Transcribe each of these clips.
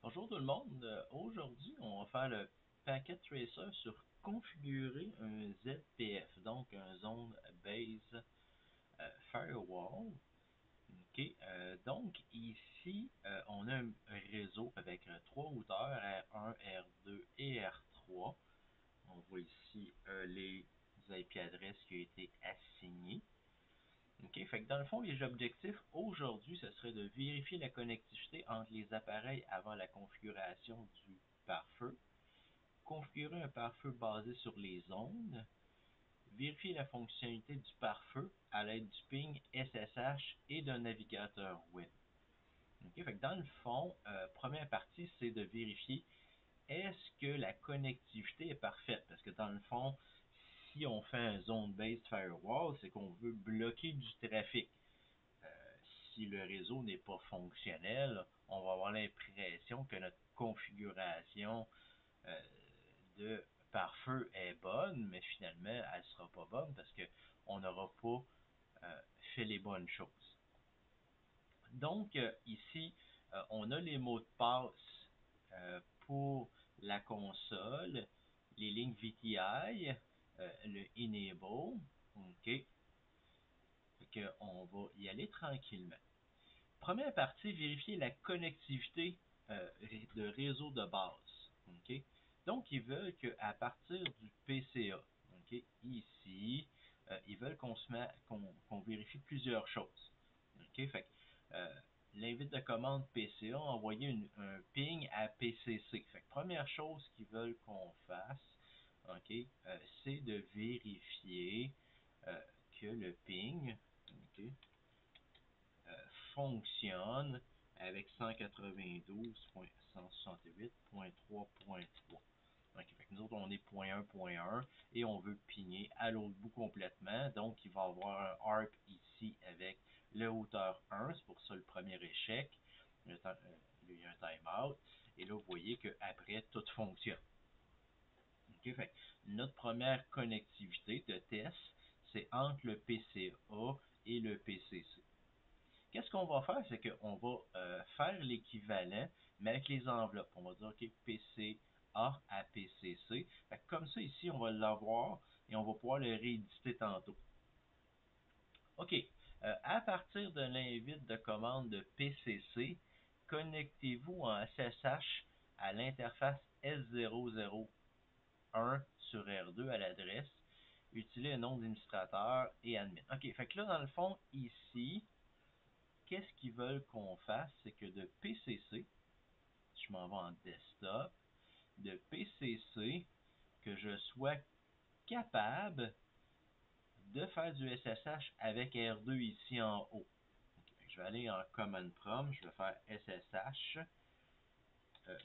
Bonjour tout le monde. Aujourd'hui, on va faire le Packet Tracer sur configurer un ZPF, donc un Zone Base Firewall. OK. Donc ici, on a un réseau avec trois routeurs, R1, R2 et R3. On voit ici les IP adresses qui ont été assignées. OK, fait que dans le fond, les objectifs aujourd'hui, ce serait de vérifier la connectivité entre les appareils avant la configuration du pare-feu, configurer un pare-feu basé sur les ondes, vérifier la fonctionnalité du pare-feu à l'aide du ping SSH et d'un navigateur web. OK, fait que dans le fond, première partie, c'est de vérifier est-ce que la connectivité est parfaite? Parce que dans le fond, si on fait un zone-based firewall, c'est qu'on veut bloquer du trafic. Si le réseau n'est pas fonctionnel, on va avoir l'impression que notre configuration de pare-feu est bonne, mais finalement, elle ne sera pas bonne parce qu'on n'aura pas fait les bonnes choses. Donc, ici, on a les mots de passe pour la console, les lignes VTI, le Enable, OK. Fait qu'on va y aller tranquillement. Première partie, vérifier la connectivité de réseau de base. OK? Donc, ils veulent qu'à partir du PCA, OK, ici, ils veulent qu'on vérifie plusieurs choses. OK? Fait que, l'invite de commande PCA a envoyé un ping à PCC. Fait que, première chose qu'ils veulent qu'on fasse, OK, c'est de vérifier que le ping, OK, fonctionne avec 192.168.3.3. Donc, nous autres, on est .1.1 et on veut pigner à l'autre bout complètement. Donc, il va y avoir un ARP ici avec le routeur 1. C'est pour ça le premier échec. Il y a un timeout. Et là, vous voyez qu'après, tout fonctionne. Okay, fait, notre première connectivité de test, c'est entre le PCA et le PCC. Qu'est-ce qu'on va faire? C'est qu'on va faire l'équivalent, mais avec les enveloppes. On va dire, OK, PCA à PCC. Fait que comme ça, ici, on va l'avoir et on va pouvoir le rééditer tantôt. OK. À partir de l'invite de commande de PCC, connectez-vous en SSH à l'interface S001 sur R2 à l'adresse. Utilisez un nom d'administrateur et admin. OK. Fait que là, dans le fond, ici, qu'est-ce qu'ils veulent qu'on fasse? C'est que de PCC, je m'en vais en desktop, de PCC, que je sois capable de faire du SSH avec R2 ici en haut. Okay, je vais aller en command prompt, je vais faire SSH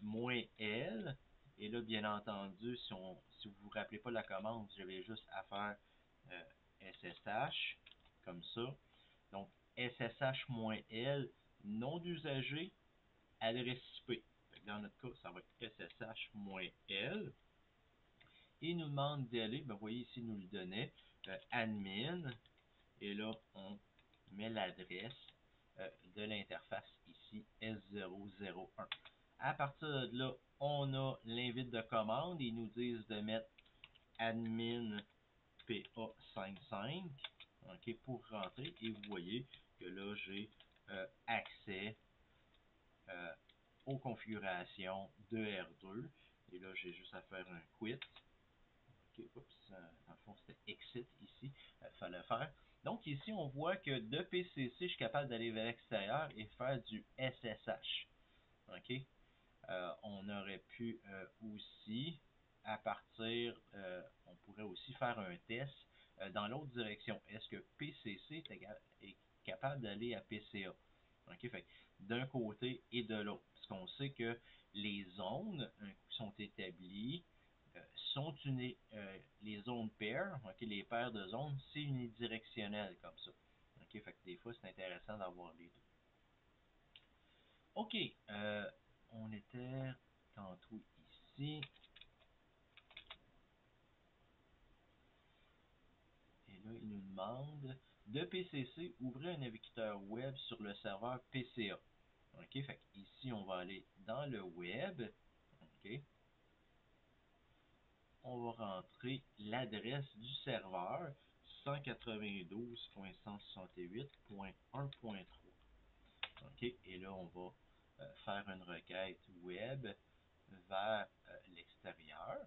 -L. Et là, bien entendu, si vous ne vous rappelez pas la commande, j'avais juste à faire SSH, comme ça. Donc, SSH-L, nom d'usager, adresse IP. Dans notre cas, ça va être SSH-L. Et il nous demande d'aller, vous voyez ici, il nous le donnait, admin. Et là, on met l'adresse de l'interface ici, S001. À partir de là, on a l'invite de commande. Ils nous disent de mettre admin PA55 okay, pour rentrer. Et vous voyez que là, j'ai accès aux configurations de R2. Et là, j'ai juste à faire un quit. Okay, oups, dans le fond, c'était exit ici. Il fallait faire. Donc ici, on voit que de PCC, je suis capable d'aller vers l'extérieur et faire du SSH. OK? On aurait pu aussi, à partir, on pourrait aussi faire un test dans l'autre direction. Est-ce que PCC est capable d'aller à PCA? OK? Fait d'un côté et de l'autre. Parce qu'on sait que les zones qui sont établies sont les zones paires, okay, les paires de zones, c'est unidirectionnel comme ça. Okay, fait que des fois, c'est intéressant d'avoir les deux. OK, on était tantôt ici. Et là, il nous demande de PCC, ouvrez un navigateur web sur le serveur PCA. OK, fait ici, on va aller dans le web. OK. On va rentrer l'adresse du serveur 192.168.1.3. OK, et là, on va faire une requête web vers l'extérieur.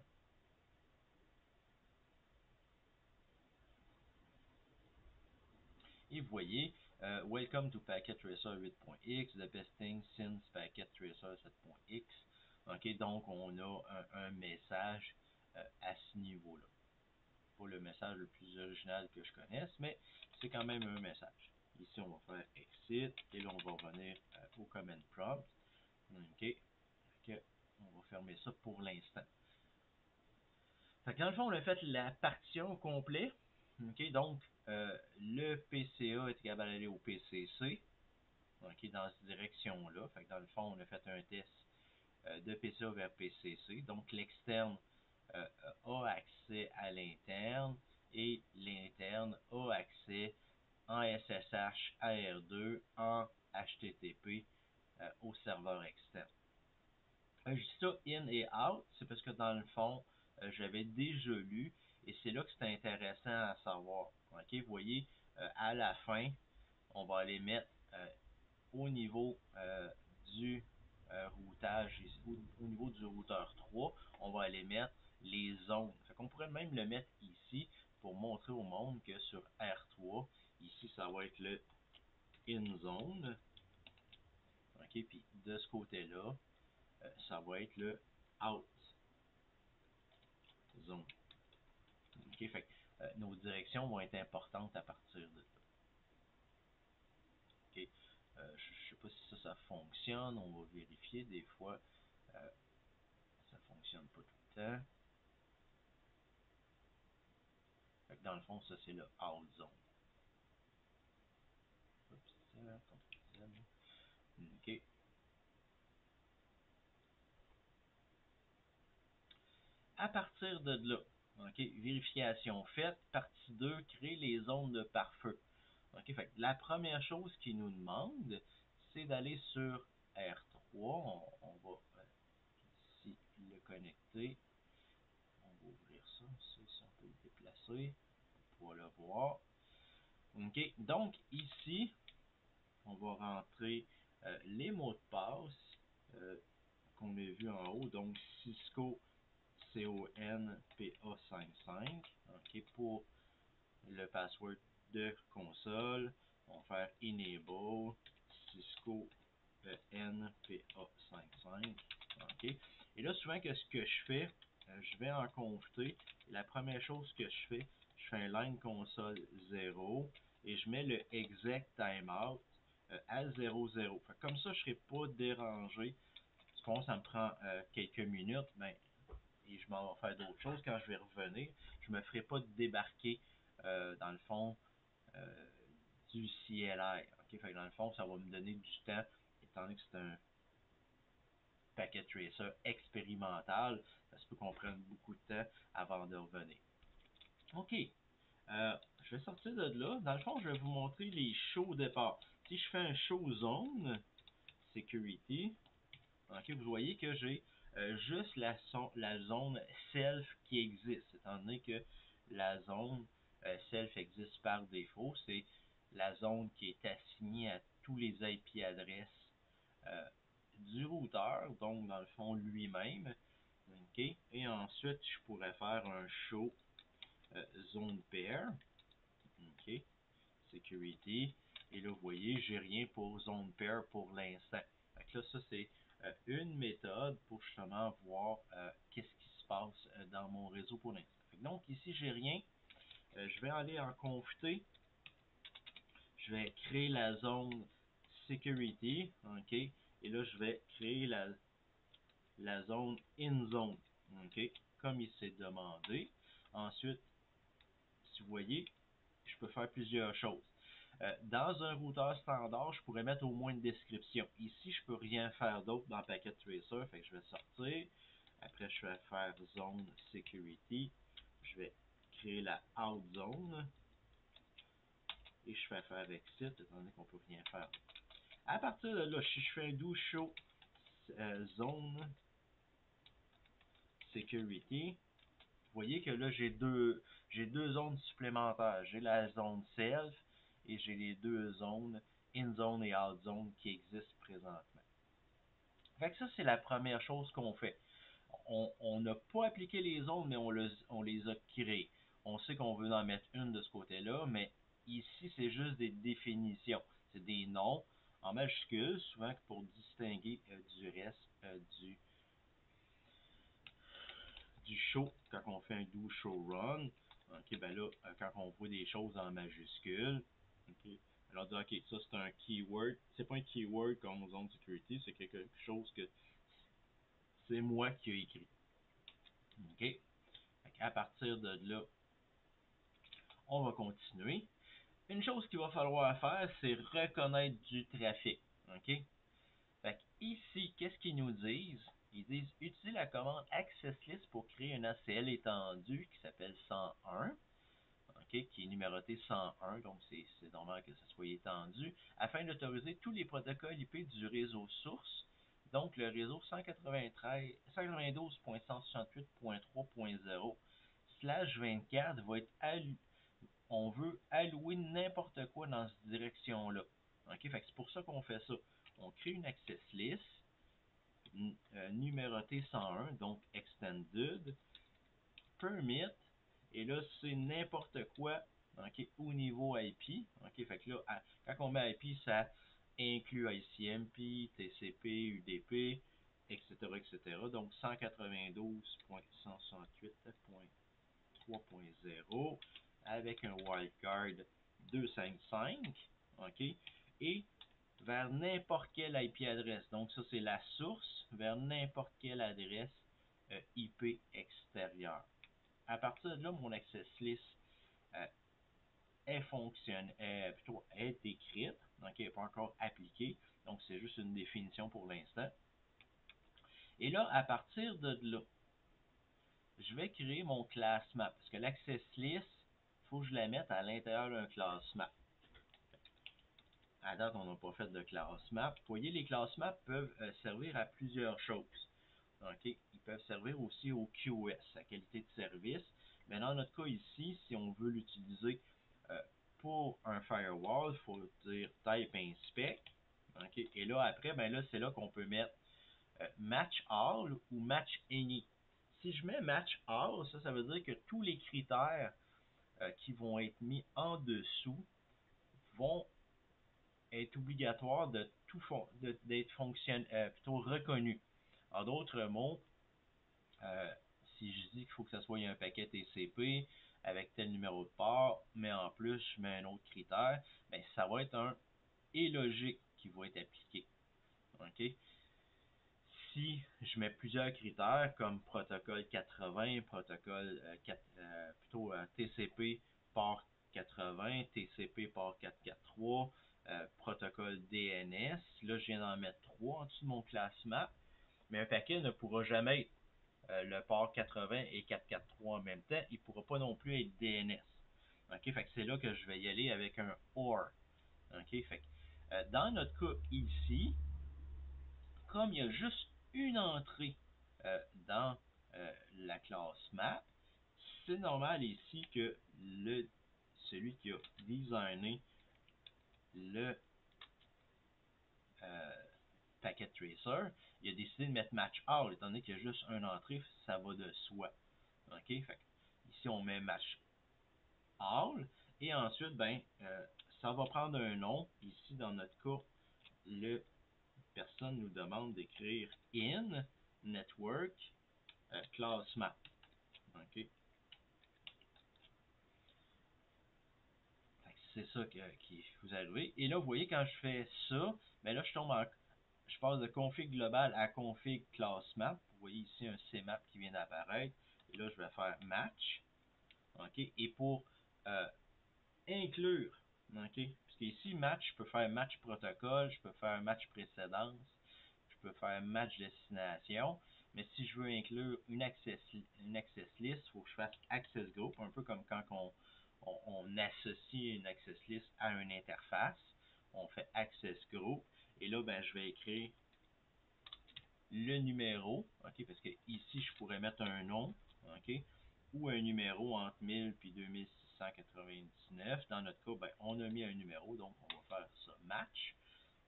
Et vous voyez, Welcome to Packet Tracer 8.x, the best thing since Packet Tracer 7.x. OK, donc on a un message à ce niveau-là. Pas le message le plus original que je connaisse, mais c'est quand même un message. Ici, on va faire exit, et là, on va revenir au command prompt. OK, on va fermer ça pour l'instant. Fait que dans le fond, on a fait la partition au complet. OK, donc, le PCA est égal à aller au PCC. OK, dans cette direction-là. Fait que dans le fond, on a fait un test de PCA vers PCC. Donc, l'externe a accès à l'interne et l'interne a accès en SSH AR2 en HTTP au serveur externe. Je dis ça in et out, c'est parce que dans le fond, j'avais déjà lu et c'est là que c'est intéressant à savoir. OK, vous voyez, à la fin, on va aller mettre au niveau du routage, au niveau du routeur 3, on va aller mettre les zones. Fait qu'on pourrait même le mettre ici pour montrer au monde que sur R3, ici, ça va être le in zone. OK, puis de ce côté-là, ça va être le out zone. OK, fait nos directions vont être importantes à partir de là. OK, je ne sais pas si ça fonctionne, on va vérifier des fois. Ça fonctionne pas tout le temps. Fait que dans le fond, ça c'est le out zone. OK. À partir de là, OK, vérification faite, partie 2, créer les zones de pare-feu. OK, fait que la première chose qu'il nous demande, c'est d'aller sur R3. On va ici le connecter. On va ouvrir ça, si on peut le déplacer pour pouvoir le voir. OK, donc ici, on va rentrer les mots de passe qu'on a vu en haut, donc Cisco CONPA55, OK, pour le password de console. On va faire enable Cisco NPA55, OK. Et là, souvent, ce que je fais, je vais en conf-t. La première chose que je fais un line console 0 et je mets le exec timeout à 00. Comme ça, je ne serai pas dérangé. Supposons que ça me prend quelques minutes, ben, et je m'en vais faire d'autres choses. Quand je vais revenir, je ne me ferai pas débarquer dans le fond du CLI. Okay? Fait que dans le fond, ça va me donner du temps, étant donné que c'est un packet tracer expérimental, ça se peut qu'on prenne beaucoup de temps avant de revenir. OK. Je vais sortir de là. Dans le fond, je vais vous montrer les shows au départ. Si je fais un show zone, security, okay, vous voyez que j'ai juste la zone self qui existe, étant donné que la zone self existe par défaut. C'est la zone qui est assignée à tous les IP adresses du routeur, donc dans le fond lui-même. Okay. Et ensuite, je pourrais faire un show zone pair. OK. Security. Et là, vous voyez, j'ai rien pour zone pair pour l'instant. Là, ça, c'est une méthode pour justement voir qu'est-ce qui se passe dans mon réseau pour l'instant. Donc, ici, j'ai rien. Je vais aller en conf-t. Je vais créer la zone security. OK. Et là, je vais créer la zone in zone. OK. Comme il s'est demandé. Ensuite, si vous voyez, je peux faire plusieurs choses. Dans un routeur standard, je pourrais mettre au moins une description. Ici, je peux rien faire d'autre dans Packet Tracer, fait que je vais sortir. Après, je vais faire Zone Security. Je vais créer la Out Zone. Et je vais faire Exit, étant donné qu'on peut rien faire. À partir de là, si je fais un do show zone security, vous voyez que là, j'ai deux zones supplémentaires. J'ai la zone self et j'ai les deux zones in zone et out zone qui existent présentement. Fait que ça, c'est la première chose qu'on fait. On n'a pas appliqué les zones, mais on les a créées. On sait qu'on veut en mettre une de ce côté-là, mais ici, c'est juste des définitions. C'est des noms en majuscules, souvent pour distinguer du reste du show quand on fait un do show run. Ok, ben là, quand on voit des choses en majuscules, ok, alors on dit ok, ça c'est un keyword. C'est pas un keyword comme zone security, c'est quelque chose que c'est moi qui ai écrit. Ok, à partir de là, on va continuer. Une chose qu'il va falloir faire, c'est reconnaître du trafic. Ok, fait ici, qu'est-ce qu'ils nous disent? Ils disent utiliser la commande AccessList pour créer un ACL étendu qui s'appelle 101. Okay, qui est numéroté 101, donc c'est normal que ça soit étendu, afin d'autoriser tous les protocoles IP du réseau source, donc le réseau 192.168.3.0 slash 24 va être on veut allouer n'importe quoi dans cette direction-là. Ok, fait que c'est pour ça qu'on fait ça. On crée une access list numérotée 101, donc extended, permit, et là, c'est n'importe quoi, ok, au niveau IP. Ok, fait que là, quand on met IP, ça inclut ICMP, TCP, UDP, etc., etc. Donc, 192.168.3.0 avec un wildcard 255, ok, et vers n'importe quelle IP adresse. Donc, ça, c'est la source vers n'importe quelle adresse IP extérieure. À partir de là, mon access list est écrite, donc elle n'est pas encore appliquée, donc c'est juste une définition pour l'instant. Et là, à partir de là, je vais créer mon class map, parce que l'access list, il faut que je la mette à l'intérieur d'un class map. À date, on n'a pas fait de class map. Vous voyez, les class maps peuvent servir à plusieurs choses. Okay? Ils peuvent servir aussi au QoS, à qualité de service. Mais dans notre cas ici, si on veut l'utiliser pour un firewall, il faut dire type inspect. Okay? Et là, après, ben là, c'est là qu'on peut mettre match all ou match any. Si je mets match all, ça veut dire que tous les critères qui vont être mis en dessous vont être obligatoires d'être plutôt reconnus. En d'autres mots, si je dis qu'il faut que ça soit un paquet TCP avec tel numéro de port, mais en plus je mets un autre critère, ben ça va être un et logique qui va être appliqué. Ok? Si je mets plusieurs critères comme protocole 80, protocole TCP port 80, TCP port 443, protocole DNS, là je viens d'en mettre 3 en dessous de mon class map, mais un paquet ne pourra jamais être le port 80 et 443 en même temps, il ne pourra pas non plus être DNS. Ok, fait que c'est là que je vais y aller avec un OR. Ok, fait que, dans notre cas ici, comme il y a juste une entrée dans la classe map, c'est normal ici que celui qui a designé le packet tracer, il a décidé de mettre match all, étant donné qu'il y a juste une entrée, ça va de soi. Ok, fait que ici on met match all, et ensuite, ben, ça va prendre un nom. Ici, dans notre cas, personne nous demande d'écrire in network class map. Ok, c'est ça qui vous arrive. Et là, vous voyez, quand je fais ça, ben là, je passe de config global à config class map. Vous voyez ici un CMap qui vient d'apparaître. Et là, je vais faire match. Ok, et pour inclure, ok, parce qu'ici, match, je peux faire match protocole, je peux faire match précédence, je peux faire match destination, mais si je veux inclure une access list, il faut que je fasse access group, un peu comme quand on associe une access list à une interface, on fait access group, Et là, ben, je vais écrire le numéro, ok, parce que ici, je pourrais mettre un nom, ok, ou un numéro entre 1000 et 2699. Dans notre cas, ben, on a mis un numéro, donc on va faire ça match.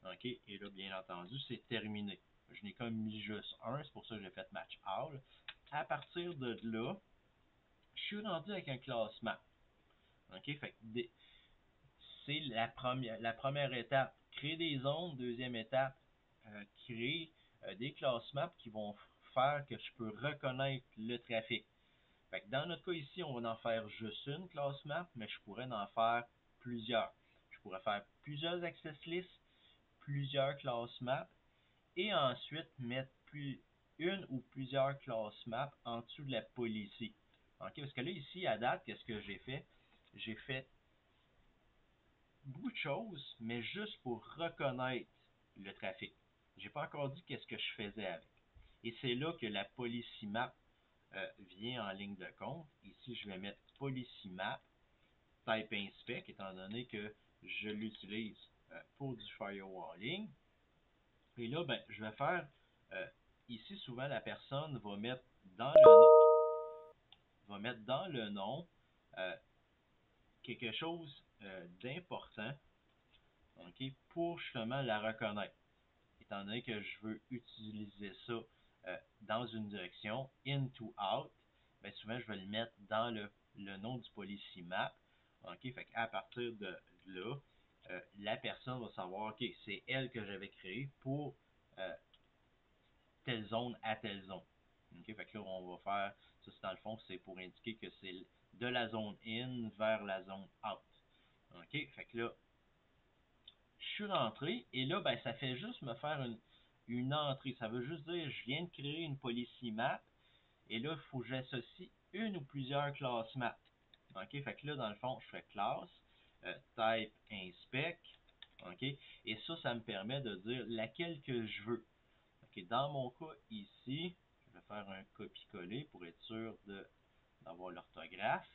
Ok, et là, bien entendu, c'est terminé. Je n'ai comme mis juste un, c'est pour ça que j'ai fait match all. À partir de là, je suis rendu avec un classement. Ok, fait que c'est la première étape. Créer des zones. Deuxième étape, créer des classements qui vont faire que je peux reconnaître le trafic. Fait que dans notre cas ici, on va en faire juste une classe map, mais je pourrais en faire plusieurs. Je pourrais faire plusieurs access lists, plusieurs classes maps, et ensuite mettre une ou plusieurs classes maps en dessous de la policy. Ok, parce que là, ici, à date, qu'est-ce que j'ai fait? J'ai fait beaucoup de choses, mais juste pour reconnaître le trafic. J'ai pas encore dit qu'est-ce que je faisais avec. Et c'est là que la policy map vient en ligne de compte. Ici, je vais mettre policy map type inspect, étant donné que je l'utilise pour du firewalling. Et là, ben, je vais faire ici, souvent, la personne va mettre dans le nom euh, quelque chose d'important, ok, pour justement la reconnaître. Étant donné que je veux utiliser ça dans une direction, in to out, ben souvent je vais le mettre dans le nom du policy map. OK, fait qu'à partir de là, la personne va savoir, OK, c'est elle que j'avais créé pour euh, telle zone à telle zone. OK, fait que là, on va faire, ça c'est dans le fond, c'est pour indiquer que c'est de la zone in vers la zone out. OK, fait que là, je suis rentré et là, ben, ça fait juste me faire une entrée. Ça veut juste dire je viens de créer une policy map et là, il faut que j'associe une ou plusieurs classes map. OK, fait que là, dans le fond, je fais classe, type inspect, OK, et ça me permet de dire laquelle que je veux. OK, dans mon cas ici, je vais faire un copier-coller pour être sûr d'avoir l'orthographe.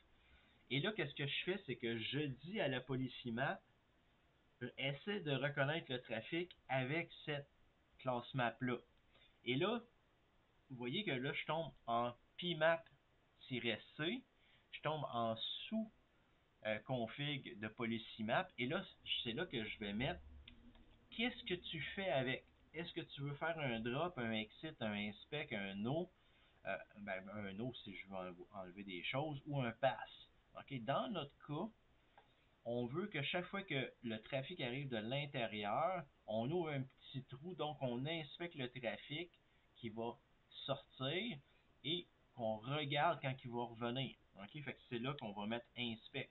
Et là, qu'est-ce que je fais, c'est que je dis à la policy map, essaie de reconnaître le trafic avec cette classe map-là. Et là, vous voyez que là, je tombe en pmap-c, je tombe en sous-config de policy map, et là, c'est là que je vais mettre qu'est-ce que tu fais avec. Est-ce que tu veux faire un drop, un exit, un inspect, un no, ben, un no si je veux enlever des choses, ou un pass. Okay? Dans notre cas, on veut que chaque fois que le trafic arrive de l'intérieur, on ouvre un petit trou, donc on inspecte le trafic qui va sortir et qu'on regarde quand il va revenir. OK? Fait que c'est là qu'on va mettre inspect.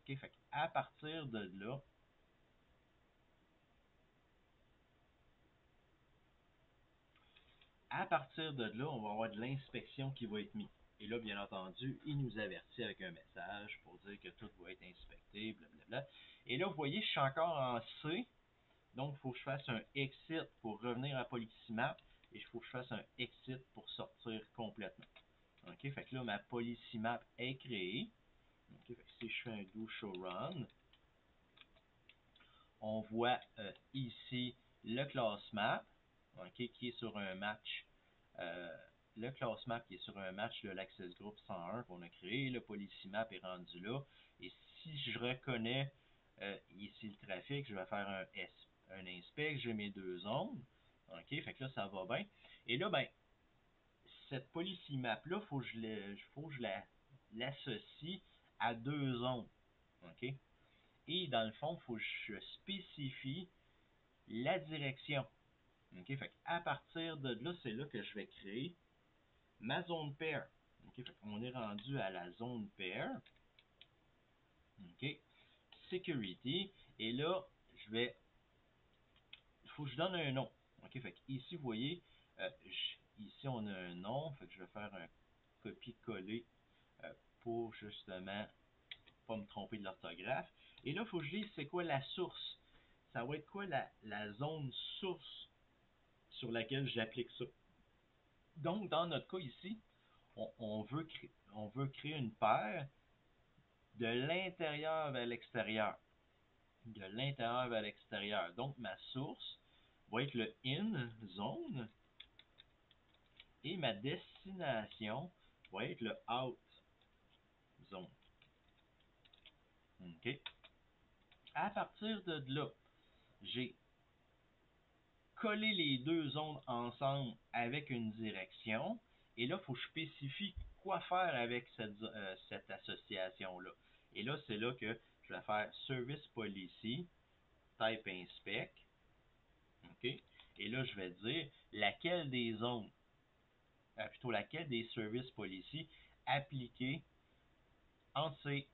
OK? Fait à partir de là, on va avoir de l'inspection qui va être mise. Et là, bien entendu, il nous avertit avec un message pour dire que tout va être inspecté, blablabla. Et là, vous voyez, je suis encore en C. Donc, il faut que je fasse un exit pour revenir à policy map et il faut que je fasse un exit pour sortir complètement. OK, fait que là, ma policy map est créée. OK, fait que si je fais un do show run, on voit ici le class map, OK, qui est sur un match. Le class map qui est sur un match de l'Access Group 101 qu'on a créé. Le policy map est rendu là. Et si je reconnais ici le trafic, je vais faire un inspect, j'ai mes deux zones. OK, fait que là, ça va bien. Et là, ben, cette policy map-là, faut que je l'associe à deux zones. OK? Et dans le fond, il faut que je spécifie la direction. OK? Fait à partir de là, c'est là que je vais créer ma zone pair. OK? Fait on est rendu à la zone pair. OK? Security. Et là, il faut que je donne un nom. OK? Fait ici, vous voyez, ici, on a un nom. Fait que je vais faire un copier-coller pour justement pas me tromper de l'orthographe. Et là, il faut que je dise c'est quoi la source. Ça va être quoi la zone source sur laquelle j'applique ça. Donc, dans notre cas ici, on veut créer une paire de l'intérieur vers l'extérieur. De l'intérieur vers l'extérieur. Donc, ma source, va être le in zone et ma destination va être le out zone. OK? À partir de là, j'ai collé les deux zones ensemble avec une direction. Et là, il faut que je spécifie quoi faire avec cette association-là. Et là, c'est là que je vais faire Service Policy, Type Inspect. OK? Et là, je vais dire laquelle des zones, plutôt laquelle des Service Policy appliquer entre ces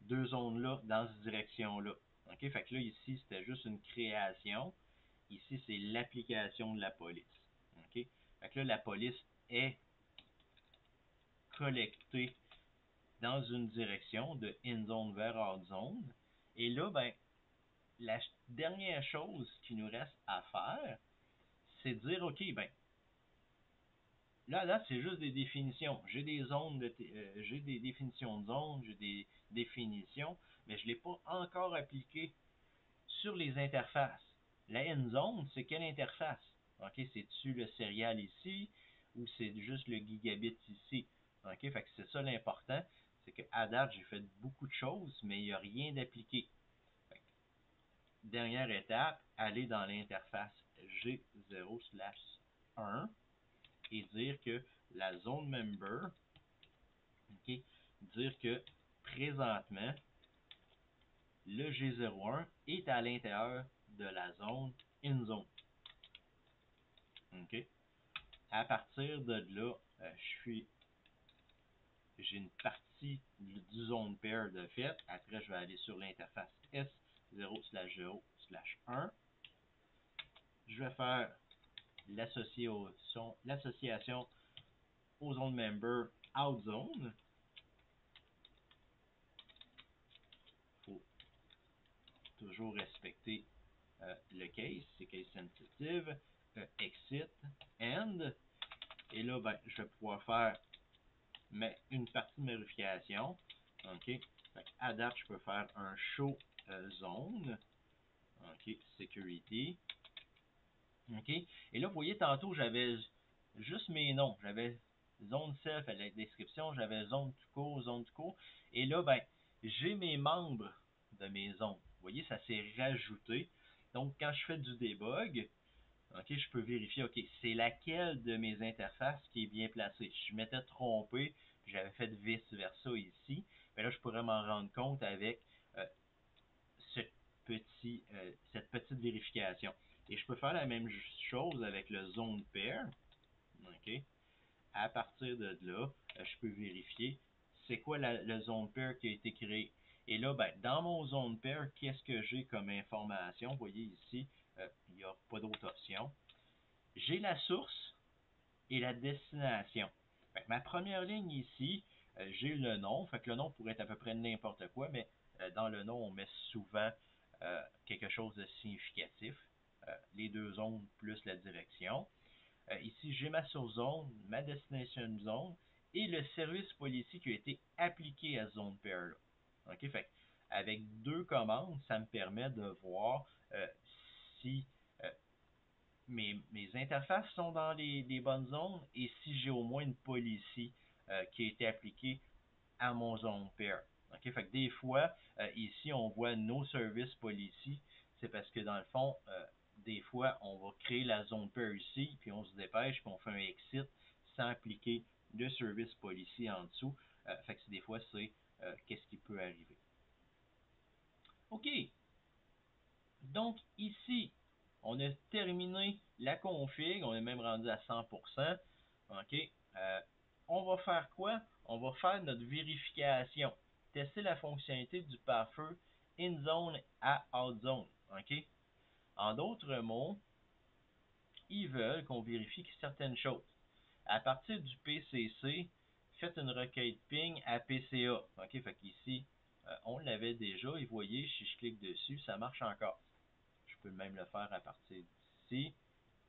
deux zones-là dans cette direction-là. OK? Fait que là, ici, c'était juste une création. Ici, c'est l'application de la police. OK? Fait que là, la police est collectée dans une direction de in zone vers out zone. Et là, ben, la dernière chose qui nous reste à faire, c'est de dire, OK, ben, là, c'est juste des définitions. J'ai des zones, j'ai des définitions de zones, j'ai des définitions, mais je ne l'ai pas encore appliqué sur les interfaces. La end zone, c'est quelle interface? OK, c'est-tu le serial ici ou c'est juste le gigabit ici? OK, fait que c'est ça l'important. C'est qu'à date, j'ai fait beaucoup de choses, mais il n'y a rien d'appliqué. Dernière étape, aller dans l'interface G0/1 et dire que la zone member, OK, dire que présentement, le G01 est à l'intérieur de la zone in zone. OK? À partir de là, j'ai une partie du zone pair de fait. Après, je vais aller sur l'interface S0/0/1. Je vais faire l'association aux zone member out zone. Il faut toujours respecter le case, c'est case sensitive, exit, end. Et là, ben, je vais pouvoir faire une partie de vérification. OK. À date, je peux faire un show zone. OK. Security. OK. Et là, vous voyez, tantôt, j'avais juste mes noms. J'avais zone self à la description. J'avais zone tout court, zone tout court. Et là, ben, j'ai mes membres de mes zones. Vous voyez, ça s'est rajouté. Donc, quand je fais du debug, OK, je peux vérifier, OK, c'est laquelle de mes interfaces qui est bien placée. Je m'étais trompé, j'avais fait vice-versa ici, mais là, je pourrais m'en rendre compte avec euh, ce cette petite vérification. Et je peux faire la même chose avec le zone pair. OK. À partir de là, je peux vérifier c'est quoi le zone pair qui a été créé. Et là, ben, dans mon zone pair, qu'est-ce que j'ai comme information? Vous voyez ici, il n'y a pas d'autre option. J'ai la source et la destination. Fait que ma première ligne ici, j'ai le nom. Fait que le nom pourrait être à peu près n'importe quoi, mais dans le nom, on met souvent quelque chose de significatif. Les deux zones plus la direction. Ici, j'ai ma source zone, ma destination zone et le service policy qui a été appliqué à zone pair là. OK? Fait avec deux commandes, ça me permet de voir si mes interfaces sont dans les bonnes zones et si j'ai au moins une policy qui a été appliquée à mon zone pair. OK? Fait que des fois, ici, on voit no service policy. C'est parce que dans le fond, des fois, on va créer la zone pair ici, puis on se dépêche, puis on fait un exit sans appliquer le service policy en dessous. Fait que des fois, c'est qu'est-ce qui peut arriver. OK. Donc ici, on a terminé la config, on est même rendu à 100%. OK. On va faire quoi? On va faire notre vérification. Tester la fonctionnalité du pare-feu in-zone à out-zone. OK? En d'autres mots, ils veulent qu'on vérifie certaines choses. À partir du PCC, faites une requête ping à PCA. OK? Fait qu'ici, on l'avait déjà et vous voyez, si je clique dessus, ça marche encore. Je peux même le faire à partir d'ici.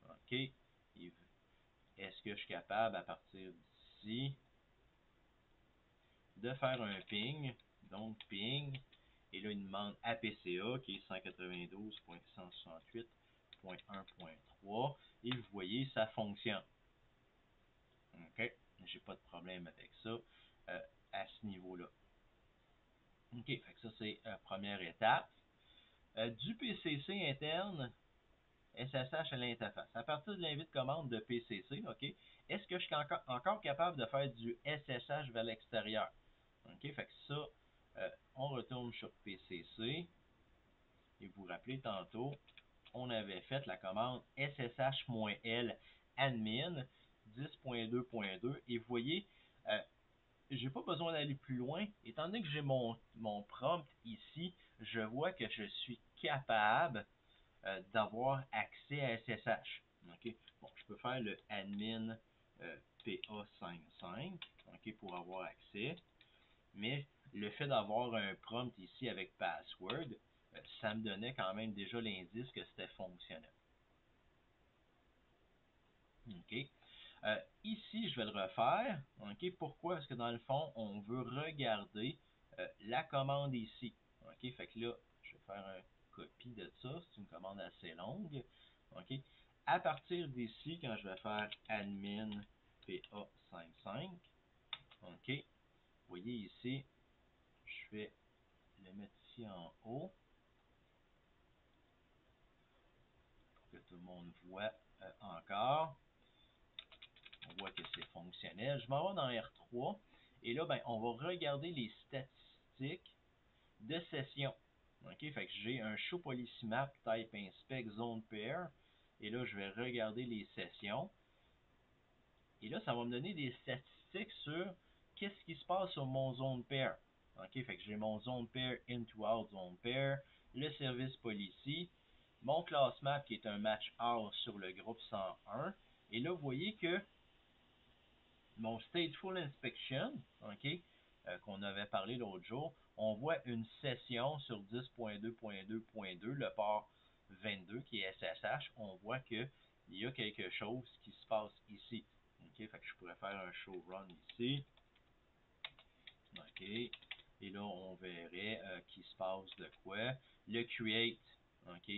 OK. Est-ce que je suis capable à partir d'ici de faire un ping? Donc ping. Et là, il demande APCA qui est 192.168.1.3. Et vous voyez, ça fonctionne. OK? J'ai pas de problème avec ça à ce niveau-là. OK, fait que ça, c'est première étape. Du PCC interne, SSH à l'interface. À partir de l'invite commande de PCC, OK, est-ce que je suis encore capable de faire du SSH vers l'extérieur? OK, fait que ça, on retourne sur PCC. Et vous vous rappelez tantôt, on avait fait la commande SSH-L admin 10.2.2 et vous voyez, j'ai pas besoin d'aller plus loin. Étant donné que j'ai mon prompt ici, je vois que je suis capable d'avoir accès à SSH. Okay? Bon, je peux faire le admin PA55 okay, pour avoir accès, mais le fait d'avoir un prompt ici avec password, ça me donnait quand même déjà l'indice que c'était fonctionnel. OK. Ici, je vais le refaire. OK. Pourquoi? Parce que dans le fond, on veut regarder la commande ici. OK. Fait que là, je vais faire un copie de ça. C'est une commande assez longue. OK. À partir d'ici, quand je vais faire admin PA55, OK. Vous voyez ici, je vais le mettre ici en haut pour que tout le monde voit encore. On voit que c'est fonctionnel. Je m'en vais dans R3 et là, ben, on va regarder les statistiques de session. OK, fait que j'ai un show policy map type inspect zone pair et là, je vais regarder les sessions. Et là, ça va me donner des statistiques sur qu'est-ce qui se passe sur mon zone pair. OK, fait que j'ai mon zone pair into out zone pair, le service policy, mon class map qui est un match R sur le groupe 101. Et là, vous voyez que mon stateful inspection, OK, qu'on avait parlé l'autre jour, on voit une session sur 10.2.2.2, le port 22 qui est SSH, on voit qu'il y a quelque chose qui se passe ici. OK, fait que je pourrais faire un show run ici. OK, et là on verrait qu'il se passe de quoi. Le create, OK,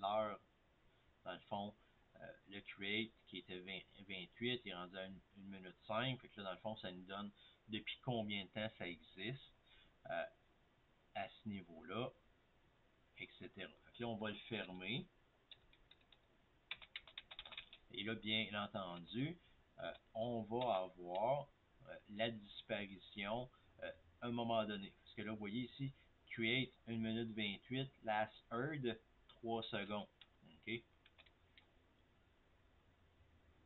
l'heure dans le fond, le create qui était 28 est rendu à 1 minute 5. Fait que là, dans le fond, ça nous donne depuis combien de temps ça existe à ce niveau-là, etc. Fait que là, on va le fermer. Et là, bien entendu, on va avoir la disparition à un moment donné. Parce que là, vous voyez ici, create 1 minute 28, last heard 3 secondes. OK?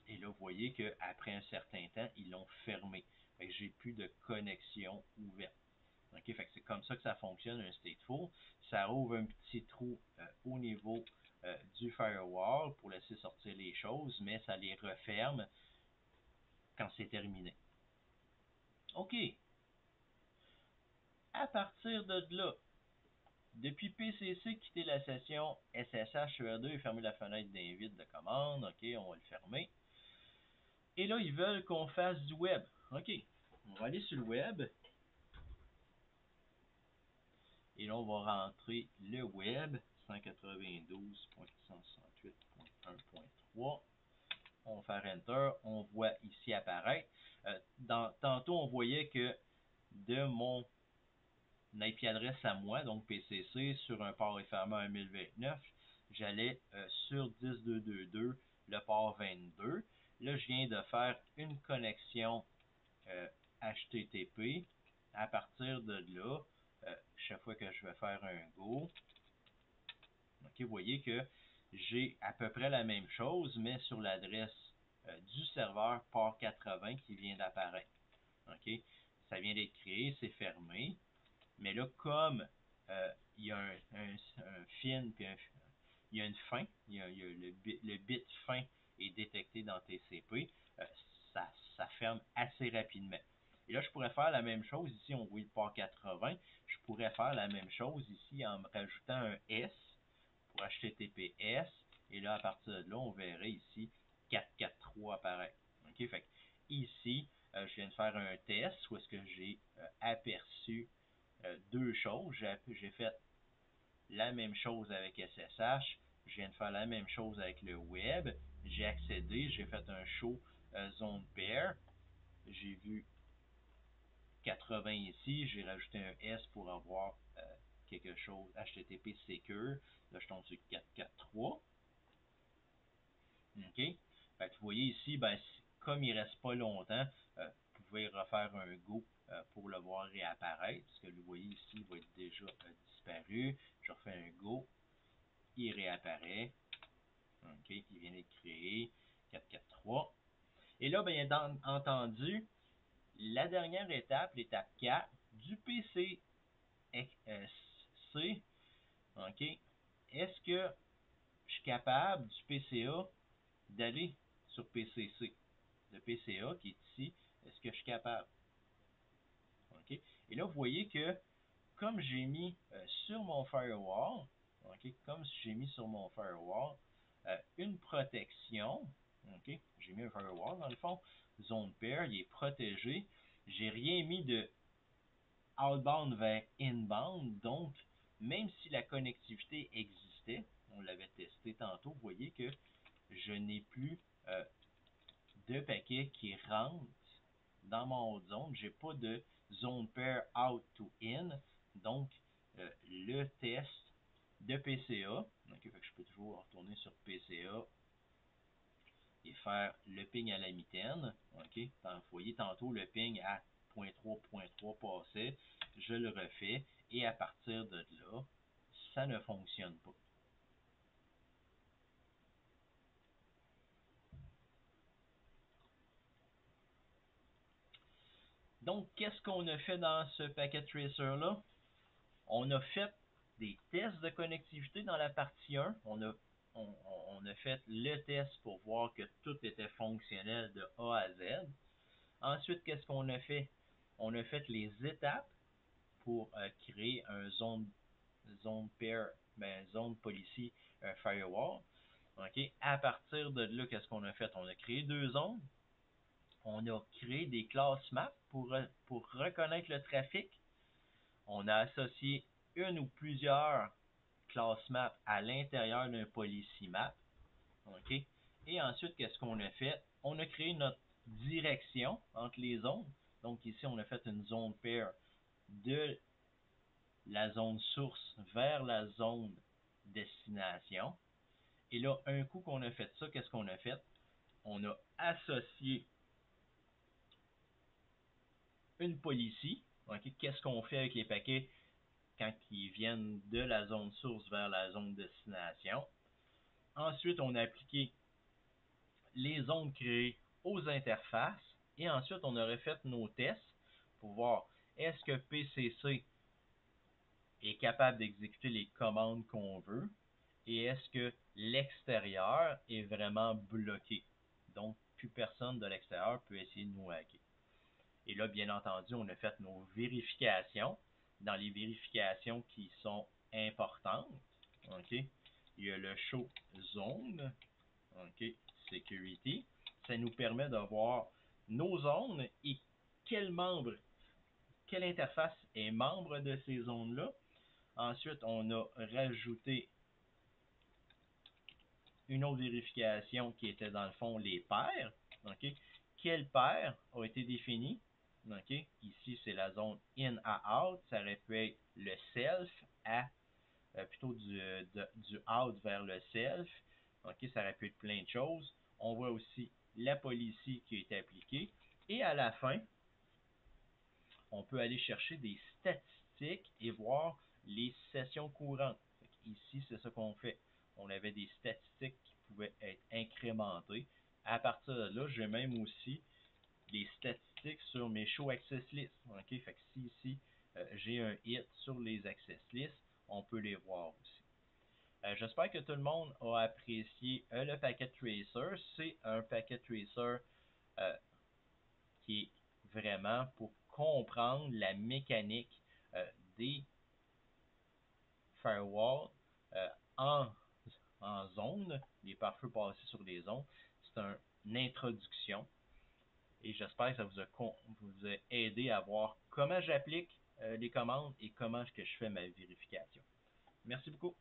Et là, vous voyez qu'après un certain temps, ils l'ont fermé. Fait que j'ai plus de connexion ouverte. OK, fait que c'est comme ça que ça fonctionne, un stateful. Ça ouvre un petit trou au niveau du firewall pour laisser sortir les choses, mais ça les referme quand c'est terminé. OK. À partir de là, depuis PCC, quitter la session SSH sur R2 et fermer la fenêtre d'invite de commande. OK, on va le fermer. Et là, ils veulent qu'on fasse du web. OK, on va aller sur le web. Et là, on va rentrer le web 192.168.1.3. On va faire Enter. On voit ici apparaître. Tantôt, on voyait que de mon IP adresse à moi, donc PCC, sur un port FRMA 1029, j'allais sur 10.2.2.2, le port 22. Là, je viens de faire une connexion HTTP. À partir de là, chaque fois que je vais faire un go, okay, vous voyez que j'ai à peu près la même chose, mais sur l'adresse du serveur port 80 qui vient d'apparaître. Okay? Ça vient d'être créé, c'est fermé. Mais là, comme il y a un fin, puis il y a une fin, il y a le bit fin est détecté dans TCP, ça ferme assez rapidement. Et là, je pourrais faire la même chose ici, on voit le port 80. Je pourrais faire la même chose ici en me rajoutant un S pour HTTPS. Et là, à partir de là, on verrait ici 443 apparaître. OK? Fait que ici, je viens de faire un test où est-ce que j'ai aperçu deux choses. j'ai fait la même chose avec SSH, je viens de faire la même chose avec le web, j'ai accédé, j'ai fait un show zone pair, j'ai vu 80 ici, j'ai rajouté un S pour avoir quelque chose HTTP secure, là je tombe sur 443. OK? Fait que vous voyez ici, ben, comme il ne reste pas longtemps, vous pouvez refaire un go pour le voir réapparaître. Parce que vous voyez ici, il va être déjà disparu. Je refais un go, il réapparaît. OK, il vient d'être créé. 443. Et là, bien entendu, la dernière étape, l'étape 4 du PC C, OK, est-ce que je suis capable du PCA d'aller sur PCC? Le PCA qui est ici, est-ce que je suis capable? OK? Et là, vous voyez que comme j'ai mis sur mon firewall, OK, comme j'ai mis sur mon firewall une protection, OK, j'ai mis un firewall dans le fond, zone pair, il est protégé, j'ai rien mis de outbound vers inbound, donc même si la connectivité existait, on l'avait testé tantôt, vous voyez que je n'ai plus de paquets qui rentrent dans mon zone. J'ai pas de zone pair out to in. Donc, le test de PCA. Donc, je peux toujours retourner sur PCA et faire le ping à la mitaine. OK? Vous voyez tantôt le ping à 0.3.3 passait. Je le refais et à partir de là, ça ne fonctionne pas. Donc, qu'est-ce qu'on a fait dans ce packet tracer-là? On a fait des tests de connectivité dans la partie 1. On a fait le test pour voir que tout était fonctionnel de A à Z. Ensuite, qu'est-ce qu'on a fait? On a fait les étapes pour créer un zone pair, zone policy firewall. OK? À partir de là, qu'est-ce qu'on a fait? On a créé deux zones. On a créé des classes maps pour reconnaître le trafic. On a associé une ou plusieurs class map à l'intérieur d'un policy map. OK? Et ensuite, qu'est-ce qu'on a fait? On a créé notre direction entre les zones. Donc ici, on a fait une zone pair de la zone source vers la zone destination. Et là, un coup qu'on a fait ça, qu'est-ce qu'on a fait? On a associé une policy. OK? Qu'est-ce qu'on fait avec les paquets quand ils viennent de la zone source vers la zone destination? Ensuite, on a appliqué les zones créées aux interfaces et ensuite, on aurait fait nos tests pour voir est-ce que PCC est capable d'exécuter les commandes qu'on veut et est-ce que l'extérieur est vraiment bloqué. Donc, plus personne de l'extérieur peut essayer de nous hacker. Et là, bien entendu, on a fait nos vérifications. Dans les vérifications qui sont importantes, OK, il y a le show zone, OK, security. Ça nous permet de voir nos zones et quel membre, quelle interface est membre de ces zones-là. Ensuite, on a rajouté une autre vérification qui était dans le fond les paires. OK? Quel paire a été défini? OK? Ici, c'est la zone in à out. Ça aurait pu être le self à plutôt du out vers le self. OK? Ça aurait pu être plein de choses. On voit aussi la policy qui est appliquée. Et à la fin, on peut aller chercher des statistiques et voir les sessions courantes. Ici, c'est ce qu'on fait. On avait des statistiques qui pouvaient être incrémentées. À partir de là, j'ai même aussi les statistiques sur mes show access lists. Okay? Fait que si ici, j'ai un hit sur les access lists, on peut les voir aussi. J'espère que tout le monde a apprécié le Packet Tracer. C'est un Packet Tracer qui est vraiment pour comprendre la mécanique des firewalls euh, en, en zone, les pare-feux passés sur les zones. C'est une introduction et j'espère que ça vous a aidé à voir comment j'applique les commandes et comment est-ce que je fais ma vérification. Merci beaucoup.